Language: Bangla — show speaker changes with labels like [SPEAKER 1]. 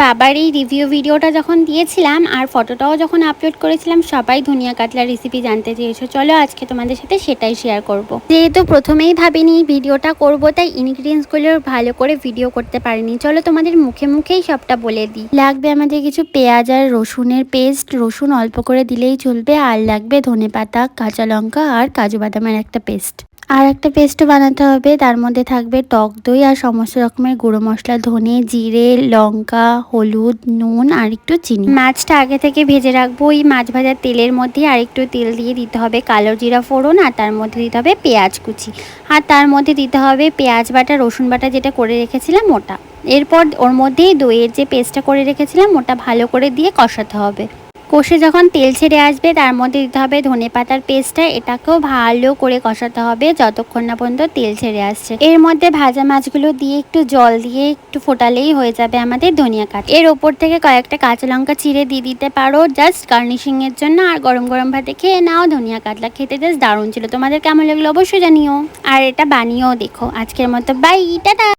[SPEAKER 1] বাবার এই রিভিউ ভিডিওটা যখন দিয়েছিলাম আর ফটোটাও যখন আপলোড করেছিলাম, সবাই ধনিয়া কাতলা রেসিপি জানতে চেয়েছো। চলো আজকে তোমাদের সাথে সেটাই শেয়ার করব। যেহেতু প্রথমেই ভাবিনি ভিডিওটা করব, তাই ইনগ্রিডিয়েন্টসগুলো ভালো করে ভিডিও করতে পারিনি। চলো তোমাদের মুখে মুখেই সবটা বলে দিই। লাগবে আমাদের কিছু পেঁয়াজ আর রসুনের পেস্ট, রসুন অল্প করে দিলেই চলবে। আর লাগবে ধনেপাতা, কাঁচা লঙ্কা আর কাজু বাদামের একটা পেস্ট। আর একটা পেস্টও বানাতে হবে, তার মধ্যে থাকবে টক দই আর সমস্ত রকমের গুঁড়ো মশলা, ধনে, জিরে, লঙ্কা, হলুদ, নুন আর একটু চিনি। মাছটা আগে থেকে ভেজে রাখবো। ওই মাছ ভাজার তেলের মধ্যে আর একটু তেল দিয়ে দিতে হবে কালো জিরা ফোড়ন, আর তার মধ্যে দিতে হবে পেঁয়াজ কুচি, আর তার মধ্যে দিতে হবে পেঁয়াজ বাটা, রসুন বাটা যেটা করে রেখেছিলাম ওটা। এরপর ওর মধ্যেই দইয়ের যে পেস্টটা করে রেখেছিলাম ওটা ভালো করে দিয়ে কষাতে হবে। কষে যখন তেল ছেড়ে আসবে তার মধ্যে দিতে হবে ধনেপাতার পেস্টটা। এটাকেও ভালো করে কষাতে হবে যতক্ষণ না পর্যন্ত তেল ছেড়ে আসছে। এর মধ্যে ভাজা মাছগুলো দিয়ে একটু জল দিয়ে একটু ফোটালেই হয়ে যাবে আমাদের ধনিয়া কাতলা। এর ওপর থেকে কয়েকটা কাঁচা লঙ্কা চিড়ে দিয়ে দিতে পারো জাস্ট গার্নিশিং এর জন্য। আর গরম গরম ভাতে খেয়ে নাও ধনিয়া কাতলা। খেতে জাস্ট দারুণ ছিল। তোমাদের কেমন লাগলো অবশ্যই জানিও, আর এটা বানিয়েও দেখো। আজকের মতো বাই, টাটা।